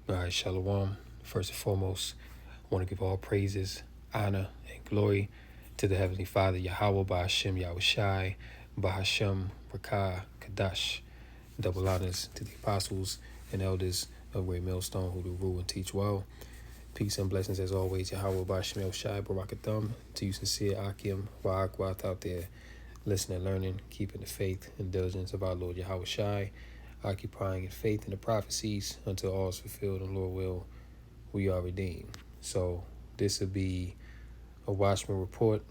All right, Shalom. First and foremost, I want to give all praises, honor, and glory to the Heavenly Father, Yahweh, Ba'ashem, Yahushai, Ba'ashem, Rakah, Kadash. Double honors to the apostles and elders of Great Millstone who do rule and teach well. Peace and blessings as always, Yahweh, Ba'ashem, Yahushai, Barakathum. To you sincere Akim, Wa'akwat out there, listening, learning, keeping the faith and diligence of our Lord Yahushai, occupying in faith in the prophecies until all is fulfilled and Lord will, we are redeemed. So this would be a Watchman report,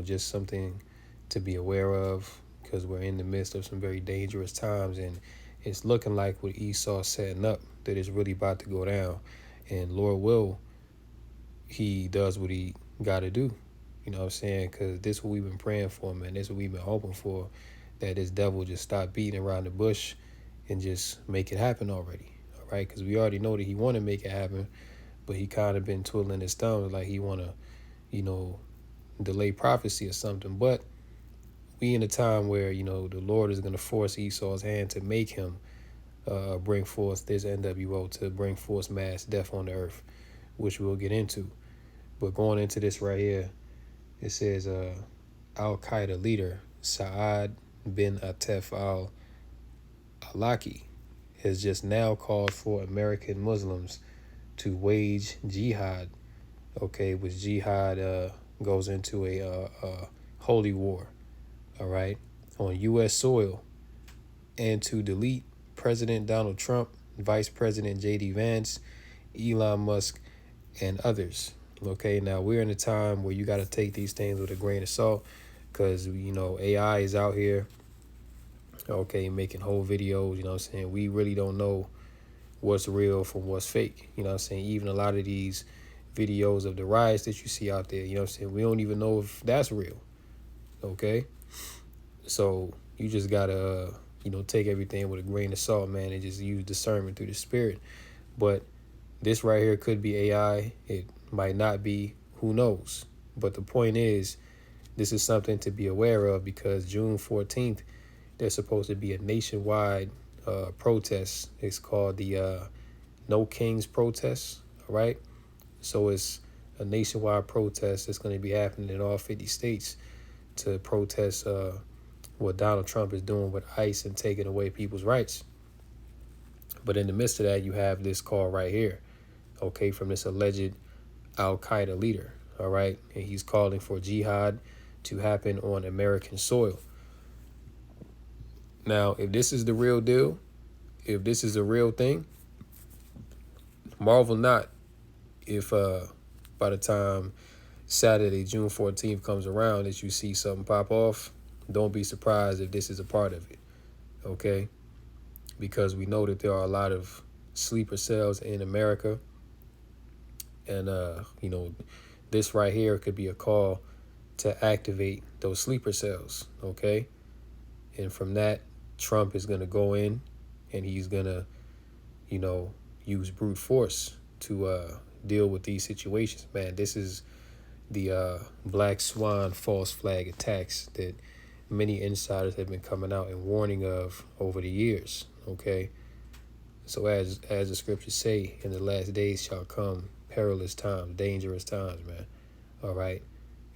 just something to be aware of because we're in the midst of some very dangerous times and it's looking like what Esau's setting up, that it's really about to go down. And Lord will, he does what he got to do. You know what I'm saying? Because this is what we've been praying for, man. This is what we've been hoping for, that this devil just stop beating around the bush and just make it happen already, all right? Because we already know that he want to make it happen, but he kind of been twiddling his thumbs like he want to, delay prophecy or something. But we in a time where, the Lord is going to force Esau's hand to make him bring forth this NWO, to bring forth mass death on the earth, which we'll get into. But going into this right here, it says Al-Qaeda leader Saad bin Atef al-Awlaki has just now called for American Muslims to wage jihad, which jihad goes into a holy war, all right, on U.S. soil, and to delete President Donald Trump, Vice President J.D. Vance, Elon Musk, and others. Okay, now we're in a time where you got to take these things with a grain of salt because, AI is out here, making whole videos, We really don't know what's real from what's fake, Even a lot of these videos of the riots that you see out there, We don't even know if that's real, okay? So you just got to, take everything with a grain of salt, man, and just use discernment through the spirit. But this right here could be AI. It might not be, who knows? But the point is, this is something to be aware of because June 14th, there's supposed to be a nationwide protest. It's called the No Kings protest, all right? So it's a nationwide protest that's going to be happening in all 50 states to protest what Donald Trump is doing with ICE and taking away people's rights. But in the midst of that, you have this call right here, from this alleged Al-Qaeda leader, all right? And he's calling for jihad to happen on American soil. Now, if this is the real deal, if this is a real thing, marvel not if by the time Saturday, June 14th comes around, that you see something pop off. Don't be surprised if this is a part of it, okay? Because we know that there are a lot of sleeper cells in America. And, this right here could be a call to activate those sleeper cells, okay? And from that, Trump is going to go in and he's going to, use brute force to deal with these situations. Man, this is the Black Swan false flag attacks that many insiders have been coming out and warning of over the years, okay? So as the scriptures say, in the last days shall come perilous times, dangerous times, man, all right?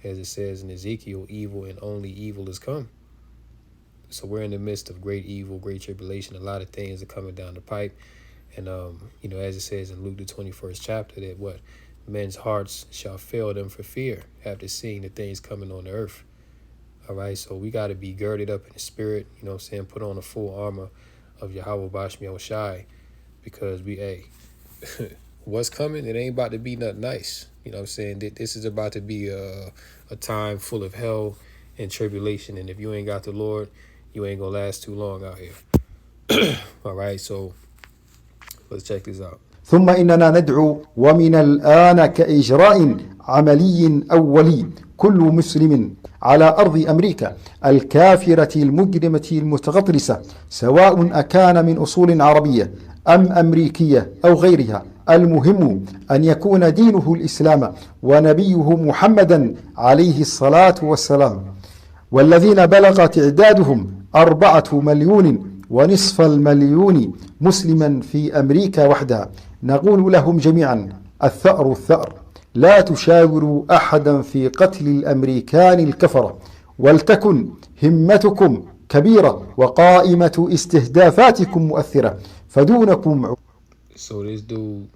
As it says in Ezekiel, evil and only evil is come. So we're in the midst of great evil, great tribulation. A lot of things are coming down the pipe. And, as it says in Luke, the 21st chapter, that what? Men's hearts shall fail them for fear after seeing the things coming on the earth. All right, so we got to be girded up in the spirit, put on the full armor of Yahweh Ba'ashem Yahushai, because what's coming, it ain't about to be nothing nice. This is about to be a time full of hell and tribulation. And if you ain't got the Lord, you ain't going to last too long out here. All right, so let's check this out. ثم إننا ندعو ومن الآن كإجراء عملي أولي كل مسلم على أرض أمريكا الكافرة المجرمة المتغطرسة، سواء أكان من أصول عربية أم أمريكية أو غيرها، المهم أن يكون دينه الإسلام ونبيه محمدا عليه الصلاة والسلام، والذين بلغ تعدادهم 4.5 مليون مسلما في أمريكا وحدها، نقول لهم جميعا: الثأر الثأر، لا تشاوروا أحدا في قتل الأمريكان الكفرة، ولتكن همتكم كبيرة وقائمة استهدافاتكم مؤثرة، فدونكم. So this dude,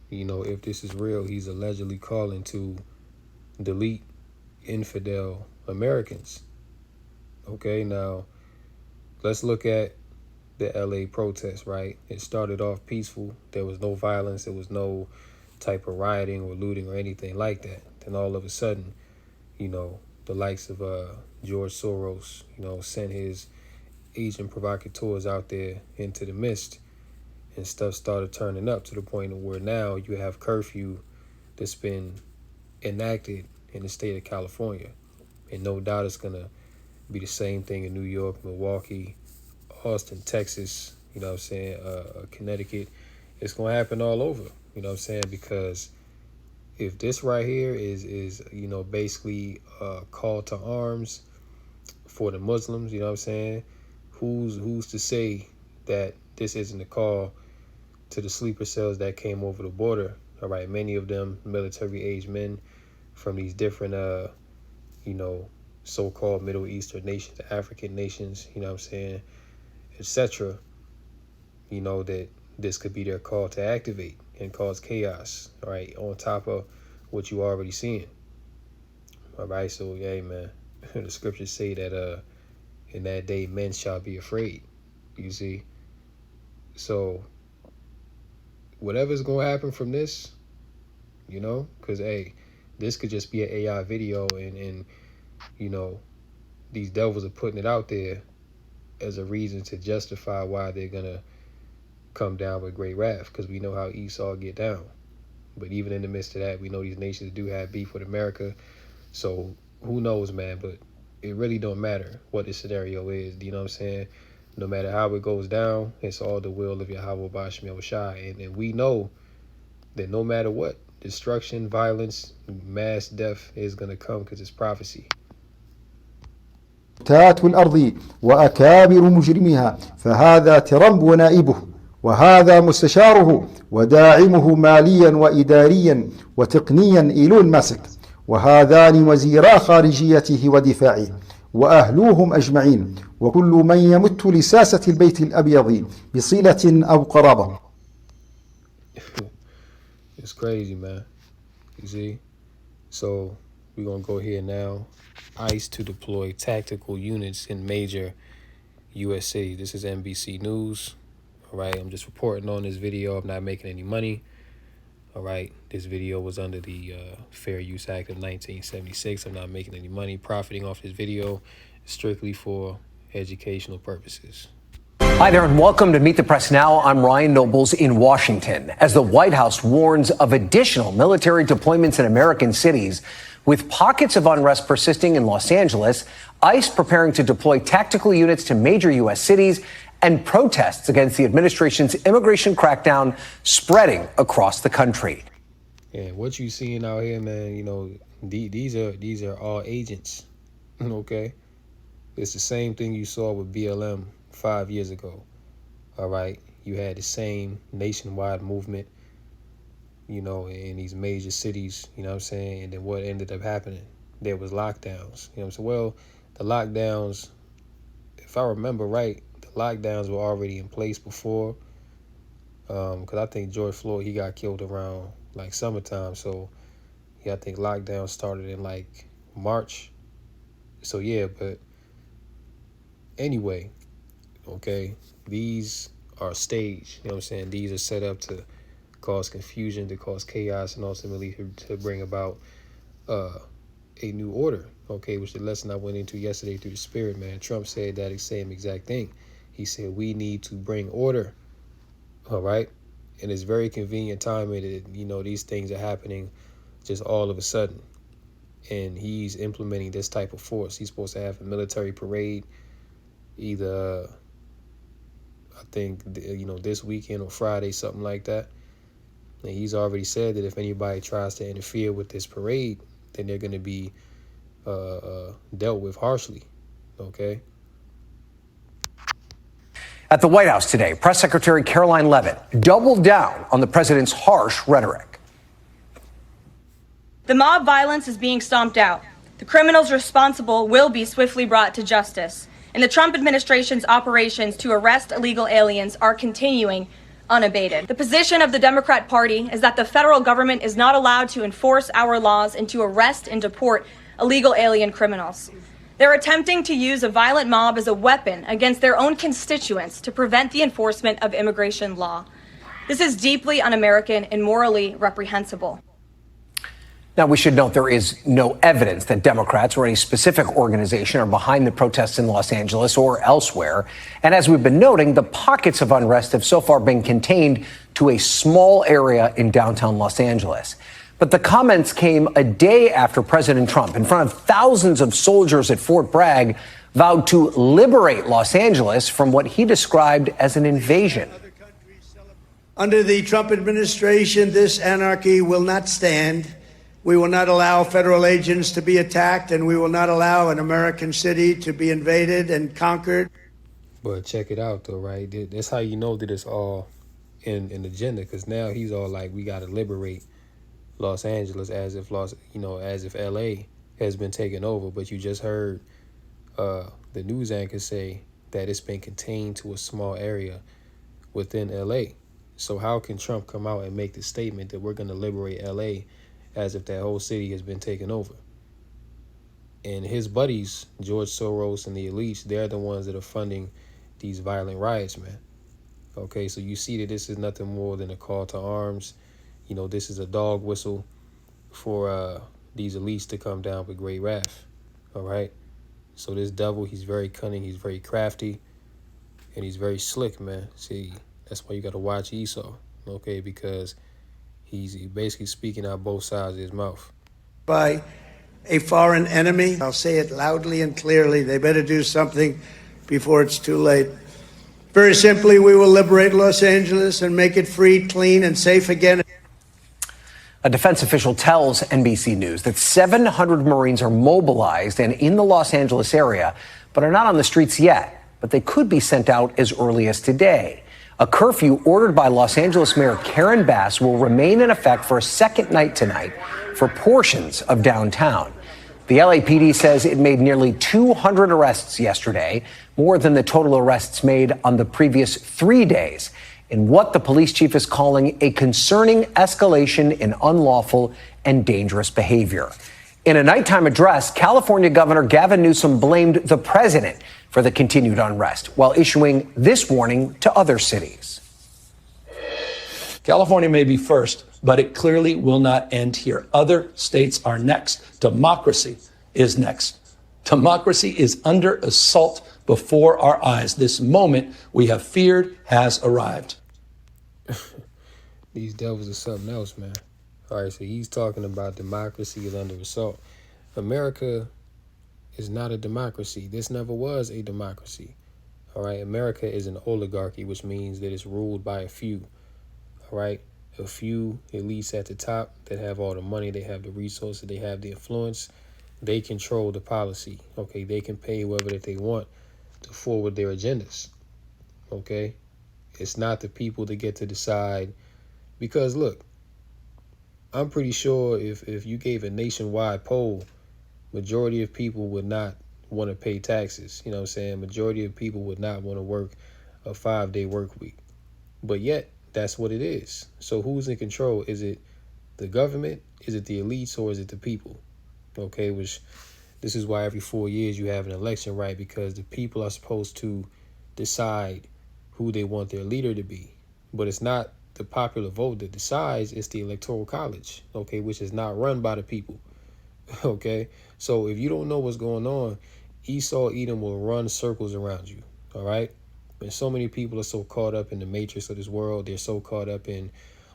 if this is real, he's allegedly calling to delete infidel Americans. Okay, now let's look at the LA protests, right? It started off peaceful. There was no violence. There was no type of rioting or looting or anything like that. Then all of a sudden, the likes of George Soros, sent his agent provocateurs out there into the mist, and stuff started turning up to the point where now you have curfew that's been enacted in the state of California. And no doubt it's going to be the same thing in New York, Milwaukee, Austin, Texas, Connecticut. It's going to happen all over, because if this right here is basically a call to arms for the Muslims, who's to say that this isn't a call to the sleeper cells that came over the border? All right, many of them military age men from these different so-called Middle Eastern nations, African nations, etc. That this could be their call to activate and cause chaos, all right, on top of what you already seeing. All right, so yeah, man, the scriptures say that in that day men shall be afraid. You see? So whatever's gonna happen from this, because hey, this could just be an AI video, and these devils are putting it out there as a reason to justify why they're gonna come down with great wrath, because we know how Esau get down. But even in the midst of that, we know these nations do have beef with America. So who knows, man? But it really don't matter what the scenario is. You know what I'm saying? No matter how it goes down, it's all the will of Yahweh Bashmi Shai. And we know that no matter what, destruction, violence, mass death is going to come because it's prophecy. الأرض وأكابر مجرميها، فهذا ترامب ونائبه، وهذا مستشاره وداعمه ماليا وإداريا وتقنيا إيلون ماسك، وهذان وزيرا خارجيته ودفاعه وأهلوهم أجمعين، وكل من يمت لساسة البيت الأبيض بصلة أو قرابة. It's crazy, man. You see? So we're going to go here now. ICE to deploy tactical units in major U.S. cities. This is NBC News. All right, I'm just reporting on this video. I'm not making any money. All right, this video was under the Fair Use Act of 1976. I'm not making any money profiting off this video, strictly for educational purposes. Hi there and welcome to Meet the Press Now. I'm Ryan Nobles in Washington. As the White House warns of additional military deployments in American cities, with pockets of unrest persisting in Los Angeles, ICE preparing to deploy tactical units to major U.S. cities, and protests against the administration's immigration crackdown spreading across the country. And what you seeing out here, man, these are all agents, okay? It's the same thing you saw with BLM 5 years ago, all right? You had the same nationwide movement, in these major cities, you know what I'm saying? And then what ended up happening? There was lockdowns, you know what I'm saying? Well, the lockdowns, if I remember right, the lockdowns were already in place before, because I think George Floyd, he got killed around like summertime. So yeah, I think lockdown started in like March. So yeah, but anyway, okay, these are staged, you know what I'm saying? These are set up to cause confusion, to cause chaos, and ultimately to bring about a new order, okay, which the lesson I went into yesterday through the spirit, man. Trump said that same exact thing. He said we need to bring order, all right? And it's very convenient timing that, these things are happening just all of a sudden. And he's implementing this type of force. He's supposed to have a military parade either, I think, this weekend or Friday, something like that. And he's already said that if anybody tries to interfere with this parade, then they're going to be dealt with harshly, okay? At the White House today, Press Secretary Caroline Leavitt doubled down on the president's harsh rhetoric. The mob violence is being stomped out. The criminals responsible will be swiftly brought to justice. And the Trump administration's operations to arrest illegal aliens are continuing unabated. The position of the Democrat Party is that the federal government is not allowed to enforce our laws and to arrest and deport illegal alien criminals. They're attempting to use a violent mob as a weapon against their own constituents to prevent the enforcement of immigration law. This is deeply un-American and morally reprehensible. Now, we should note there is no evidence that Democrats or any specific organization are behind the protests in Los Angeles or elsewhere. And as we've been noting, the pockets of unrest have so far been contained to a small area in downtown Los Angeles. But the comments came a day after President Trump, in front of thousands of soldiers at Fort Bragg, vowed to liberate Los Angeles from what he described as an invasion. Under the Trump administration, this anarchy will not stand. We will not allow federal agents to be attacked, and we will not allow an American city to be invaded and conquered. But check it out, though, right? That's how you know that it's all in an agenda, because now he's all like, we got to liberate Los Angeles as if LA has been taken over. But you just heard the news anchor say that it's been contained to a small area within LA. So how can Trump come out and make the statement that we're going to liberate LA as if that whole city has been taken over? And his buddies, George Soros and the elites, they're the ones that are funding these violent riots, man. Okay, so you see that this is nothing more than a call to arms. You know, this is a dog whistle for these elites to come down with great wrath. All right? So this devil, he's very cunning, he's very crafty, and he's very slick, man. See, that's why you got to watch Esau, okay, because he's basically speaking out both sides of his mouth. By a foreign enemy, I'll say it loudly and clearly, they better do something before it's too late. Very simply, we will liberate Los Angeles and make it free, clean, and safe again. A defense official tells NBC News that 700 Marines are mobilized and in the Los Angeles area, but are not on the streets yet. But they could be sent out as early as today. A curfew ordered by Los Angeles Mayor Karen Bass will remain in effect for a second night tonight for portions of downtown. The LAPD says it made nearly 200 arrests yesterday, more than the total arrests made on the previous 3 days, in what the police chief is calling a concerning escalation in unlawful and dangerous behavior. In a nighttime address, California Governor Gavin Newsom blamed the president for the continued unrest, while issuing this warning to other cities. California may be first, but it clearly will not end here. Other states are next. Democracy is next. Democracy is under assault before our eyes. This moment we have feared has arrived. These devils are something else, man. All right, so he's talking about democracy is under assault. America is not a democracy. This never was a democracy. All right, America is an oligarchy, which means that it's ruled by a few. All right, a few elites at the top that have all the money, they have the resources, they have the influence, they control the policy. Okay, they can pay whoever that they want to forward their agendas. Okay, it's not the people that get to decide, because look, I'm pretty sure if you gave a nationwide poll, majority of people would not want to pay taxes. You know what I'm saying? Majority of people would not want to work a 5-day work week. But yet, that's what it is. So who's in control? Is it the government? Is it the elites? Or is it the people? Okay, which this is why every 4 years you have an election, right? Because the people are supposed to decide who they want their leader to be. But it's not the popular vote that decides, it's the electoral college, okay, which is not run by the people. Okay, so if you don't know what's going on, Esau Edom will run circles around you. All right, and so many people are so caught up in the matrix of this world, they're so caught up in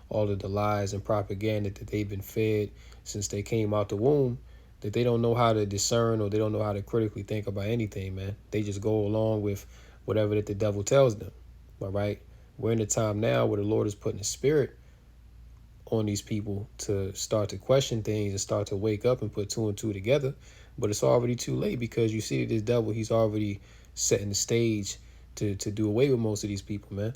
all of the lies and propaganda that they've been fed since they came out the womb, that they don't know how to discern, or they don't know how to critically think about anything, man. They just go along with whatever that the devil tells them. All right, we're in a time now where the Lord is putting a spirit on these people to start to question things and start to wake up and put 2 and 2 together. But it's already too late, because you see that this devil, he's already setting the stage to do away with most of these people, man.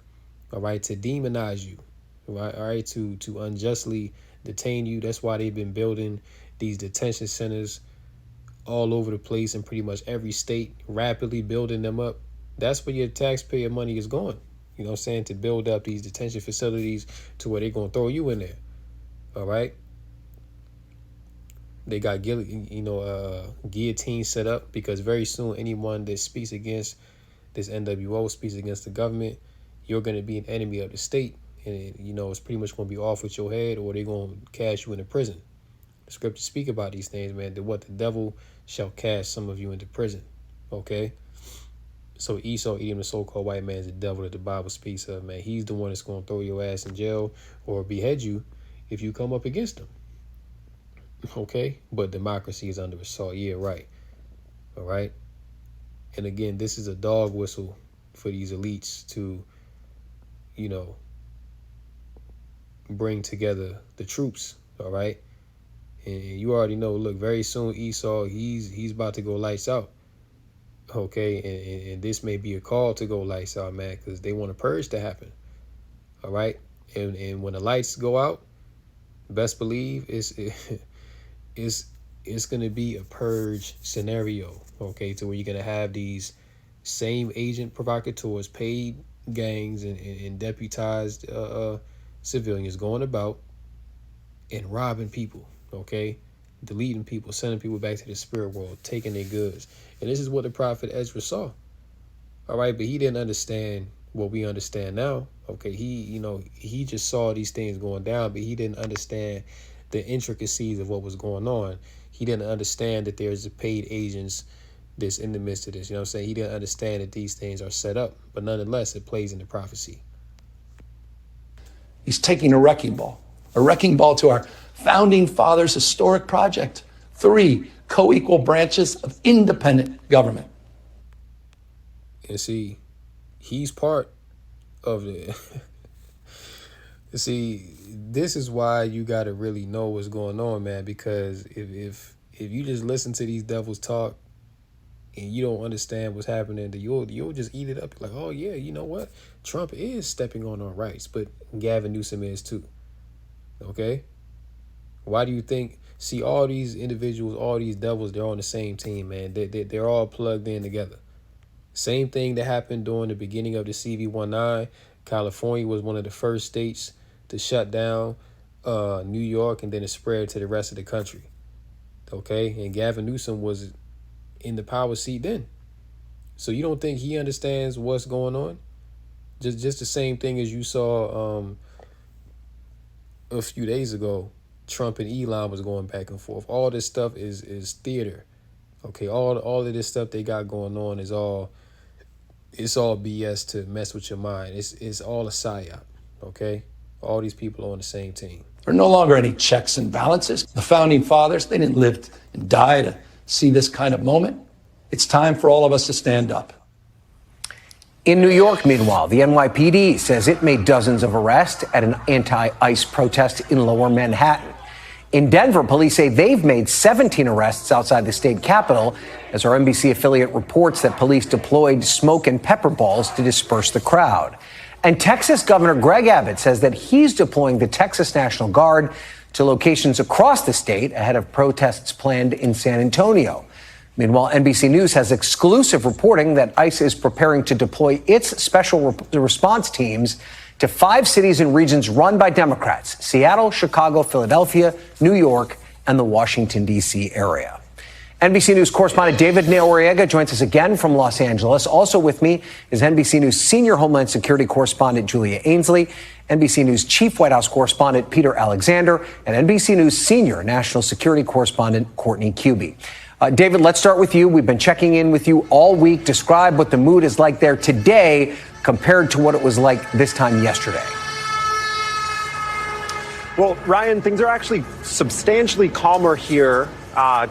All right, to demonize you, right? All right, to unjustly detain you. That's why they've been building these detention centers all over the place in pretty much every state, rapidly building them up. That's where your taxpayer money is going. You know what I'm saying? To build up these detention facilities to where they're going to throw you in there. All right? They got guillotine set up because very soon anyone that speaks against this NWO, speaks against the government, you're going to be an enemy of the state. And, it's pretty much going to be off with your head, or they're going to cast you into prison. The scriptures speak about these things, man. That what the devil shall cast some of you into prison. Okay? So Esau, Edom, the so-called white man, is the devil that the Bible speaks of, man. He's the one that's going to throw your ass in jail or behead you if you come up against him. Okay? But democracy is under assault. Yeah, right. All right? And again, this is a dog whistle for these elites to, bring together the troops. All right? And you already know, look, very soon Esau, he's about to go lights out. Okay, and this may be a call to go lights out, man, because they want a purge to happen. All right, and when the lights go out, best believe it's gonna be a purge scenario. Okay, to where you're gonna have these same agent provocateurs, paid gangs, and deputized civilians going about and robbing people. Okay, deleting people, sending people back to the spirit world, taking their goods. And this is what the prophet Ezra saw. All right, but he didn't understand what we understand now. Okay, he just saw these things going down, but he didn't understand the intricacies of what was going on. He didn't understand that there's paid agents that's in the midst of this. You know what I'm saying? He didn't understand that these things are set up, but nonetheless, it plays in the prophecy. He's taking a wrecking ball to our founding fathers' historic project. 3 co-equal branches of independent government. And see, he's part of the... See, this is why you got to really know what's going on, man, because if you just listen to these devils talk and you don't understand what's happening, you'll just eat it up. Like, oh, yeah, you know what? Trump is stepping on our rights, but Gavin Newsom is too. Okay? Why do you think... See, all these individuals, all these devils, they're on the same team, man. They're all plugged in together. Same thing that happened during the beginning of the CV-19. California was one of the first states to shut down New York, and then it spread to the rest of the country. Okay? And Gavin Newsom was in the power seat then. So you don't think he understands what's going on? Just the same thing as you saw a few days ago. Trump and Elon was going back and forth. All this stuff is theater. Okay, all of this stuff they got going on is all BS to mess with your mind. It's all a psyop. Okay, all these people are on the same team. There are no longer any checks and balances. The founding fathers, they didn't live and die to see this kind of moment. It's time for all of us to stand up. In New York, meanwhile, the NYPD says it made dozens of arrests at an anti-ICE protest in Lower Manhattan. In Denver, police say they've made 17 arrests outside the state capitol, as our NBC affiliate reports that police deployed smoke and pepper balls to disperse the crowd. And Texas Governor Greg Abbott says that he's deploying the Texas National Guard to locations across the state ahead of protests planned in San Antonio. Meanwhile, NBC News has exclusive reporting that ICE is preparing to deploy its special response teams to 5 cities and regions run by Democrats: Seattle, Chicago, Philadelphia, New York, and the Washington, D.C. area. NBC News correspondent David Noriega joins us again from Los Angeles. Also with me is NBC News senior Homeland Security correspondent Julia Ainsley, NBC News chief White House correspondent Peter Alexander, and NBC News senior national security correspondent Courtney Cubie. David, let's start with you. We've been checking in with you all week. Describe what the mood is like there today compared to what it was like this time yesterday. Well, Ryan, things are actually substantially calmer here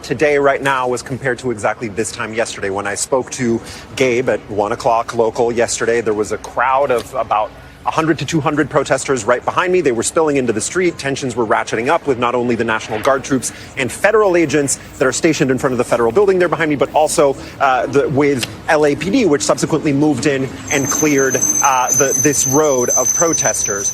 today right now as compared to exactly this time yesterday. When I spoke to Gabe at 1 o'clock local yesterday, there was a crowd of about 100 to 200 protesters right behind me. They were spilling into the street. Tensions were ratcheting up with not only the National Guard troops and federal agents that are stationed in front of the federal building there behind me, but also with LAPD, which subsequently moved in and cleared this road of protesters.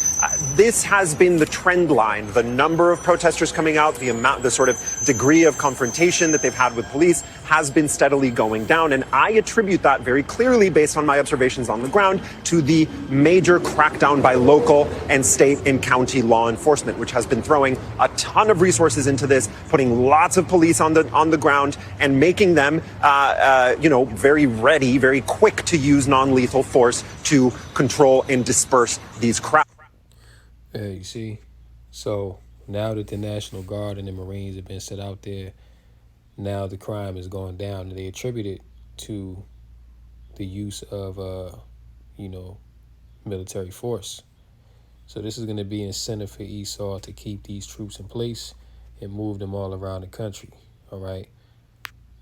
This has been the trend line. The number of protesters coming out, the sort of degree of confrontation that they've had with police has been steadily going down. And I attribute that very clearly, based on my observations on the ground, to the major crackdown by local and state and county law enforcement, which has been throwing a ton of resources into this, putting lots of police on the ground and making them, very ready, very quick to use non-lethal force to control and disperse these crowds. Yeah, you see? So now that the National Guard and the Marines have been set out there, now the crime is going down, and they attribute it to the use of, military force. So this is going to be incentive for Esau to keep these troops in place and move them all around the country, all right?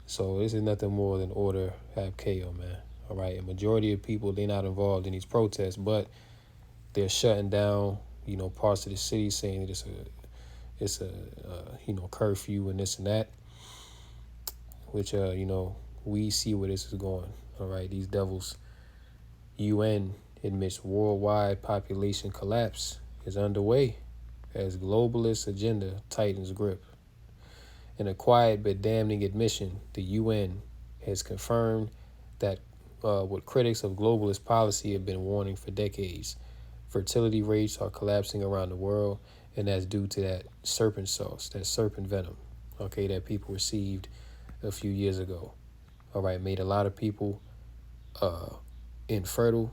So this is nothing more than order have chaos, man, all right? A majority of people, they're not involved in these protests, but they're shutting down, parts of the city, saying that it's a curfew and this and that, which, we see where this is going, all right? These devils. UN admits worldwide population collapse is underway as globalist agenda tightens grip. In a quiet but damning admission, the UN has confirmed that what critics of globalist policy have been warning for decades. Fertility rates are collapsing around the world, and that's due to that serpent sauce, that serpent venom, okay, that people received a few years ago. All right, made a lot of people infertile,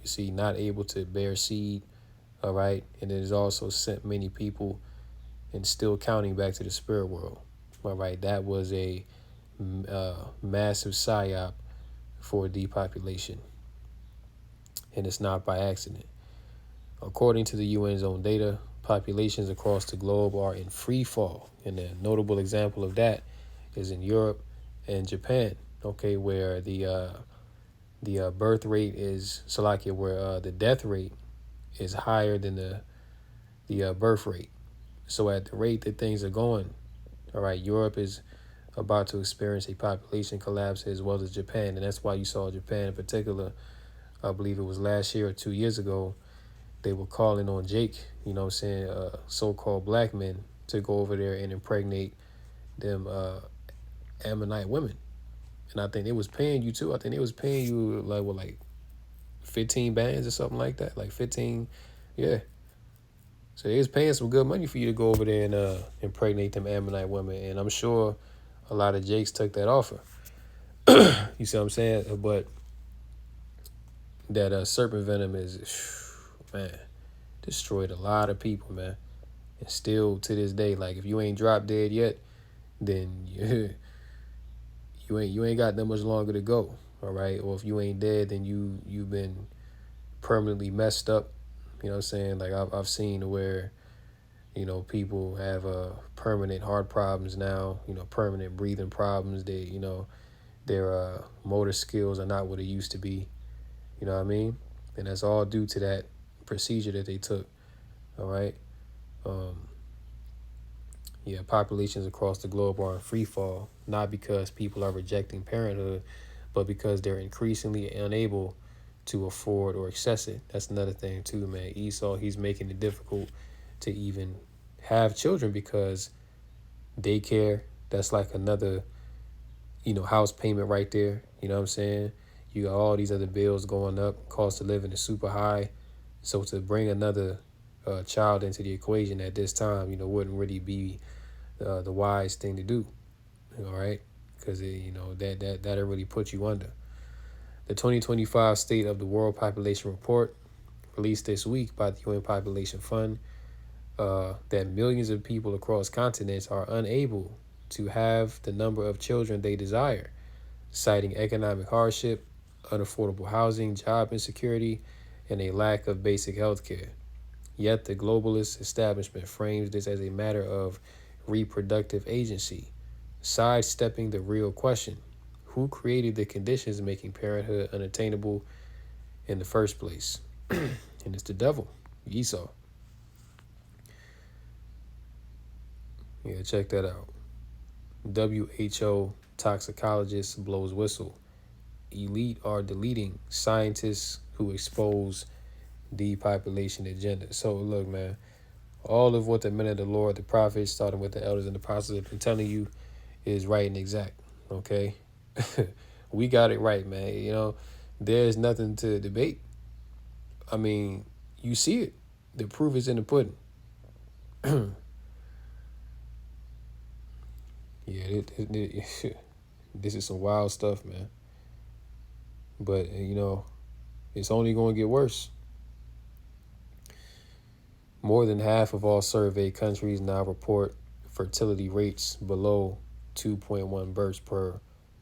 you see, not able to bear seed, all right, and it has also sent many people, and still counting, back to the spirit world, all right. That was a massive psyop for depopulation, and it's not by accident. According to the UN's own data, populations across the globe are in free fall, and a notable example of that is in Europe and Japan, okay, where the birth rate is where the death rate is higher than the birth rate. So at the rate that things are going, all right, Europe is about to experience a population collapse, as well as Japan, and that's why you saw Japan in particular. I believe it was last year or 2 years ago, they were calling on Jake, so-called black men, to go over there and impregnate them Ammonite women. And I think they was paying you too. I think they was paying you like 15 bands or something like that. Like 15, yeah. So they was paying some good money for you to go over there and impregnate them Ammonite women. And I'm sure a lot of Jakes took that offer. You see what I'm saying? But that serpent venom is, man, destroyed a lot of people, man. And still to this day, like, if you ain't dropped dead yet, then you ain't got that much longer to go, all right? Or if you ain't dead, then you've been permanently messed up. You know what I'm saying? Like, I've seen where, people have permanent heart problems now, permanent breathing problems. They, their motor skills are not what it used to be. You know what I mean? And that's all due to that procedure that they took, all right? Populations across the globe are in free fall, not because people are rejecting parenthood, but because they're increasingly unable to afford or access it. That's another thing too, man. Esau, he's making it difficult to even have children because daycare, that's like another, house payment right there. You know what I'm saying? You got all these other bills going up. Cost of living is super high. So to bring another child into the equation at this time, wouldn't really be the wise thing to do, all right? Because, that'll really put you under. The 2025 State of the World Population Report, released this week by the UN Population Fund, that millions of people across continents are unable to have the number of children they desire, citing economic hardship, unaffordable housing, job insecurity, and a lack of basic health care. Yet the globalist establishment frames this as a matter of reproductive agency, sidestepping the real question: who created the conditions making parenthood unattainable in the first place? And it's the devil, Esau. Yeah, check that out. WHO toxicologist blows whistle. Elite are deleting scientists who expose depopulation agenda. So look, man, all of what the men of the Lord, the prophets, starting with the elders and the apostles, have been telling you is right and exact. Okay, we got it right, man. You know, there's nothing to debate. I mean, you see it. The proof is in the pudding. Yeah, this is some wild stuff, man. But you know, it's only going to get worse. More than half of all surveyed countries now report fertility rates below 2.1 births per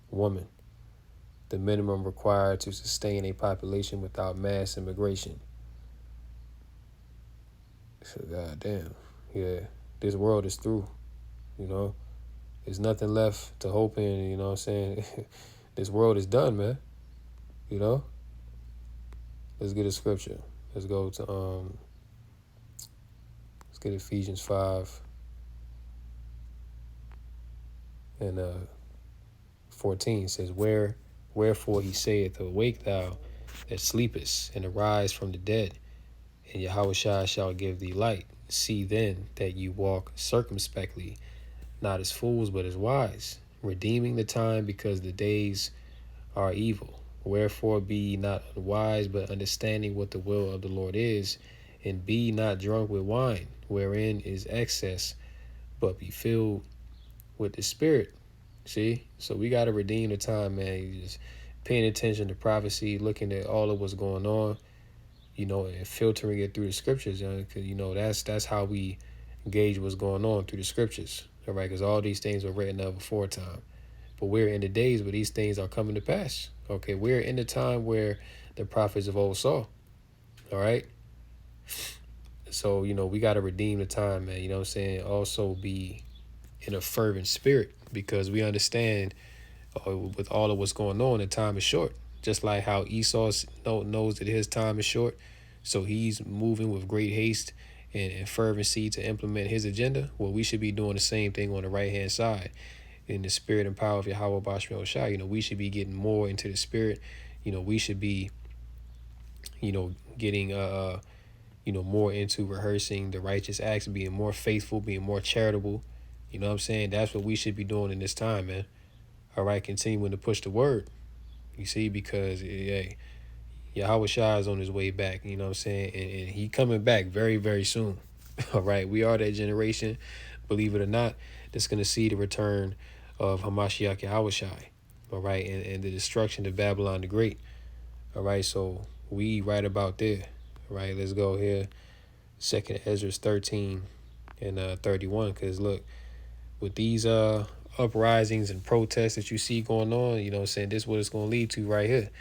woman, the minimum required to sustain a population without mass immigration. So, God damn. Yeah, this world is through, you know. There's nothing left to hope in, you know what I'm saying? This world is done, man. You know? Let's get a scripture. Let's go to let's get Ephesians 5 and 14. It says, Wherefore he saith, Awake thou that sleepest, and arise from the dead, and Yahushua shall give thee light. See then that you walk circumspectly, not as fools, but as wise, redeeming the time, because the days are evil. Wherefore be ye not unwise, but understanding what the will of the Lord is, and be not drunk with wine, wherein is excess, but be filled with the Spirit. See? So we got to redeem the time, man. You just paying attention to prophecy, looking at all of what's going on, you know, and filtering it through the scriptures, because, you know, that's how we gauge what's going on through the scriptures, all right? Because all these things were written of before time. But we're in the days where these things are coming to pass. Okay, we're in the time where the prophets of old saw. All right. So, you know, we got to redeem the time, man. You know what I'm saying? Also be in a fervent spirit, because we understand with all of what's going on, the time is short. Just like how Esau knows that his time is short. So he's moving with great haste and fervency to implement his agenda. Well, we should be doing the same thing on the right-hand side. In the spirit and power of Yahweh Bashmi Oshai, you know, we should be getting more into the spirit. You know, we should be, you know, getting, you know, more into rehearsing the righteous acts, being more faithful, being more charitable. You know what I'm saying? That's what we should be doing in this time, man. All right, continuing to push the word. You see, because, hey, Yahweh Shai is on his way back, you know what I'm saying? And he coming back very, very soon. All right, we are that generation, believe it or not, that's going to see the return of Hamashiach Yahushai, all right, and the destruction of Babylon the Great, all right, so we right about there, all right, let's go here, 2nd Ezra 13 and 31, because look, with these uprisings and protests that you see going on, you know what I'm saying, this is what it's going to lead to right here.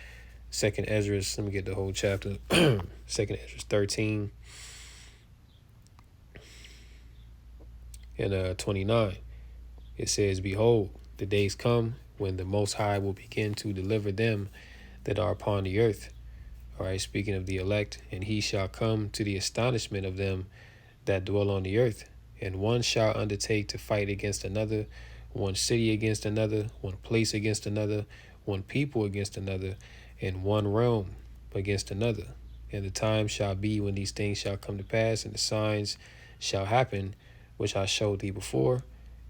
2nd Ezra, let me get the whole chapter, 2nd Ezra 13 and 29. It says, Behold, the days come when the Most High will begin to deliver them that are upon the earth. All right, speaking of the elect, and he shall come to the astonishment of them that dwell on the earth. And one shall undertake to fight against another, one city against another, one place against another, one people against another, and one realm against another. And the time shall be when these things shall come to pass, and the signs shall happen, which I showed thee before.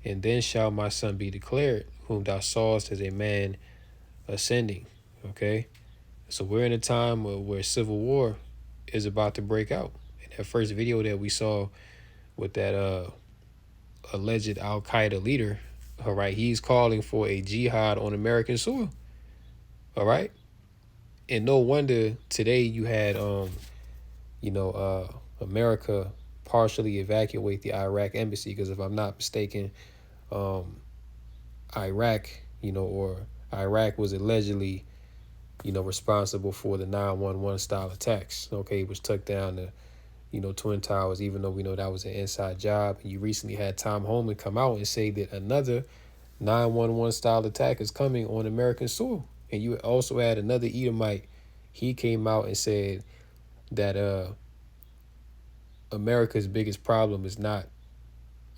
And then shall my son be declared, whom thou sawest as a man ascending. Okay? So we're in a time where civil war is about to break out. And that first video that we saw with that alleged Al-Qaeda leader, all right, he's calling for a jihad on American soil. All right? And no wonder today you had, America partially evacuate the Iraq embassy, because if I'm not mistaken, Iraq, or Iraq was allegedly, responsible for the 9/11 style attacks, okay, which took down the, Twin Towers, even though we know that was an inside job. And you recently had Tom Homan come out and say that another 9/11 style attack is coming on American soil. And you also had another Edomite. He came out and said that America's biggest problem is not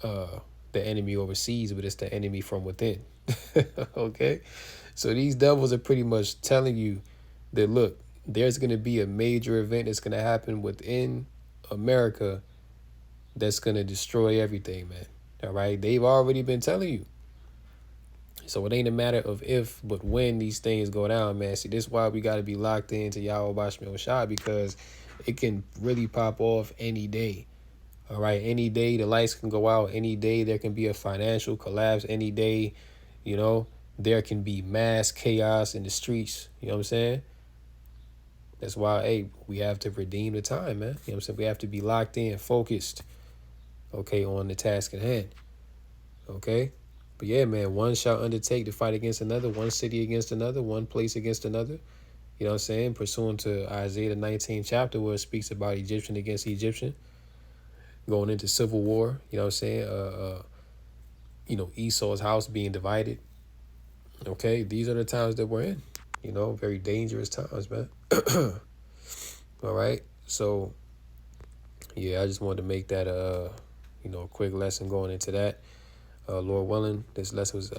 the enemy overseas, but it's the enemy from within. Okay? So these devils are pretty much telling you that, look, there's going to be a major event that's going to happen within America that's going to destroy everything, man. All right? They've already been telling you. So it ain't a matter of if, but when these things go down, man. See, this is why we got to be locked into Yahweh Bashmi Shah, because it can really pop off any day. All right, any day the lights can go out. Any day there can be a financial collapse. Any day, you know, there can be mass chaos in the streets. You know what I'm saying? That's why, hey, we have to redeem the time, man. You know what I'm saying? We have to be locked in, focused, okay, on the task at hand. Okay? But yeah, man, one shall undertake to fight against another, one city against another, one place against another. You know what I'm saying? Pursuant to Isaiah the 19th chapter, where it speaks about Egyptian against Egyptian, going into civil war. You know what I'm saying? You know, Esau's house being divided. Okay, these are the times that we're in. You know, very dangerous times, man. All right, so yeah, I just wanted to make that you know, a quick lesson going into that. Lord willing, this lesson was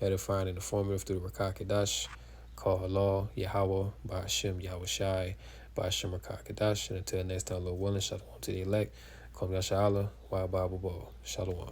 edifying and informative through the Rakah Kadash, called Allah, Yahweh, Ba'ashem, Yahweh Shai, Ba'ashem Rakah Kadash. And until next time, Lord willing, shalom to the elect. Kom Yasha Allah, Wa Babu Bo. Shalom.